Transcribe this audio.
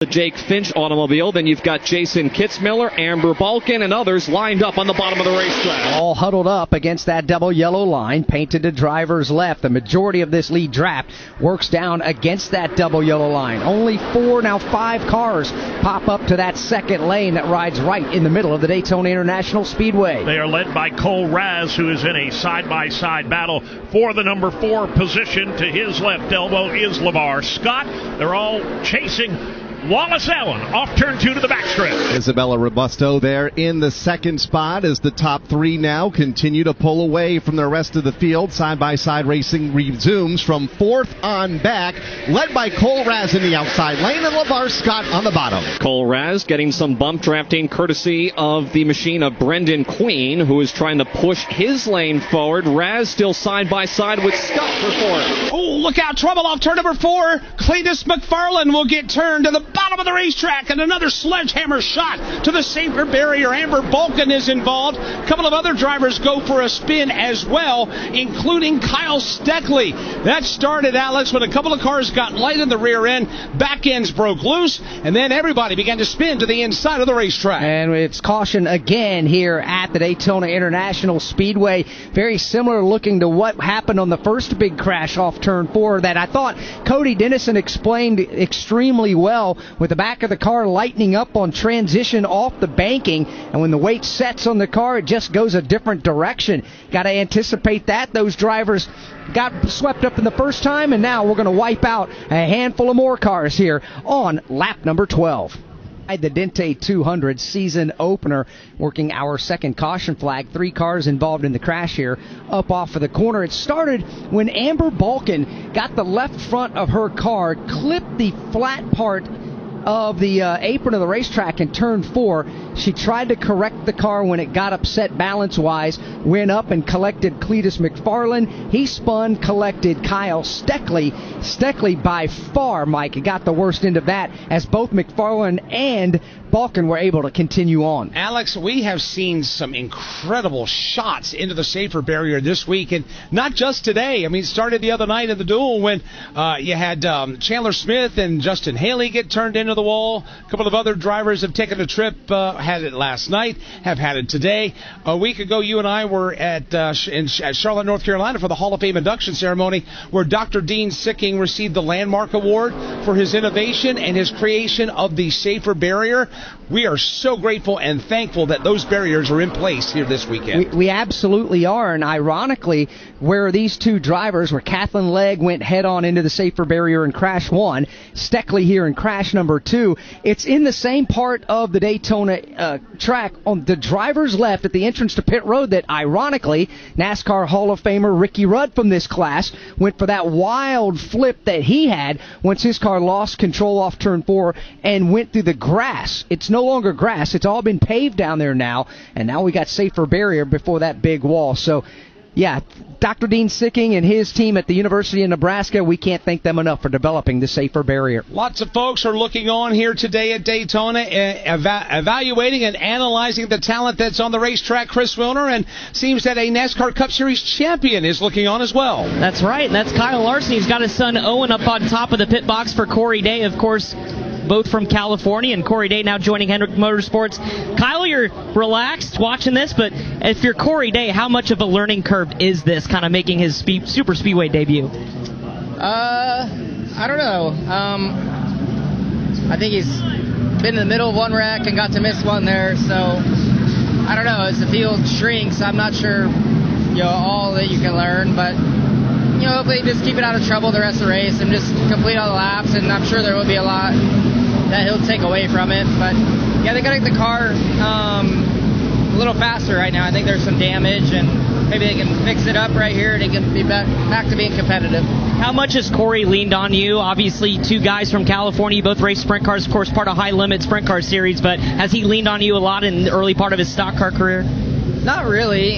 The Jake Finch automobile. Then you've got Jason Kitzmiller, Amber Balkin, and others lined up on the bottom of the racetrack. All huddled up against that double yellow line, painted to driver's left. The majority of this lead draft works down against that double yellow line. Only 4, now 5 cars pop up to that second lane that rides right in the middle of the Daytona International Speedway. They are led by Cole Raz, who is in a side-by-side battle for the number 4 position. To his left elbow is LeVar Scott. They're all chasing Wallace Allen off turn 2 to the backstretch. Isabella Robusto there in the second spot as the top 3 now continue to pull away from the rest of the field. Side-by-side racing resumes from 4th on back, led by Cole Raz in the outside lane and LeVar Scott on the bottom. Cole Raz getting some bump drafting courtesy of the machine of Brendan Queen, who is trying to push his lane forward. Raz still side-by-side with Scott for 4th. Oh, look out, trouble off turn number 4. Cletus McFarland will get turned to the bottom of the racetrack, and another sledgehammer shot to the safer barrier. Amber Balkin is involved. A couple of other drivers go for a spin as well, including Kyle Steckley. That started, Alex, when a couple of cars got light in the rear end, back ends broke loose, and then everybody began to spin to the inside of the racetrack. And it's caution again here at the Daytona International Speedway. Very similar looking to what happened on the first big crash off turn 4 that I thought Cody Dennison explained extremely well, with the back of the car lightening up on transition off the banking, and when the weight sets on the car, it just goes a different direction. Got to anticipate that. Those drivers got swept up in the first time, and now we're going to wipe out a handful of more cars here on lap number 12. The Dente 200 season opener, working our second caution flag. 3 cars involved in the crash here, up off of the corner. It started when Amber Balkin got the left front of her car, clipped the flat part of the apron of the racetrack in turn 4. She tried to correct the car when it got upset balance-wise, went up and collected Cletus McFarland. He spun, collected Kyle Steckley. Steckley by far, Mike, got the worst end of that, as both McFarland and Balkin were able to continue on. Alex, we have seen some incredible shots into the safer barrier this week, and not just today. I mean, it started the other night in the duel when you had Chandler Smith and Justin Haley get turned into the wall. A couple of other drivers have taken a trip, had it last night, have had it today. A week ago, you and I were at Charlotte, North Carolina for the Hall of Fame induction ceremony, where Dr. Dean Sicking received the Landmark Award for his innovation and his creation of the safer barrier. We are so grateful and thankful that those barriers are in place here this weekend. We absolutely are, and ironically, where these 2 drivers, where Kathleen Legg went head-on into the safer barrier in crash 1, Steckley here in crash number 2, it's in the same part of the Daytona track on the driver's left at the entrance to pit road that, ironically, NASCAR Hall of Famer Ricky Rudd from this class went for that wild flip that he had once his car lost control off turn 4 and went through the grass. It's no longer grass. It's all been paved down there now, and now we got safer barrier before that big wall. So, yeah, Dr. Dean Sicking and his team at the University of Nebraska, we can't thank them enough for developing the safer barrier. Lots of folks are looking on here today at Daytona, evaluating and analyzing the talent that's on the racetrack, Chris Wilner, and seems that a NASCAR Cup Series champion is looking on as well. That's right, and that's Kyle Larson. He's got his son Owen up on top of the pit box for Corey Day, of course, both from California, and Corey Day now joining Hendrick Motorsports. Kyle, you're relaxed watching this, but if you're Corey Day, how much of a learning curve is this, kind of making his super speedway debut? I don't know. I think he's been in the middle of one wreck and got to miss one there, so I don't know. As the field shrinks, I'm not sure, all that you can learn, but hopefully just keep it out of trouble the rest of the race and just complete all the laps, and I'm sure there will be a lot that he'll take away from it. But yeah, they got to get the car a little faster right now. I think there's some damage, and maybe they can fix it up right here and it can be back to being competitive. How much has Corey leaned on you? Obviously, 2 guys from California, you both race sprint cars, of course, part of High Limit Sprint Car Series, but has he leaned on you a lot in the early part of his stock car career? Not really.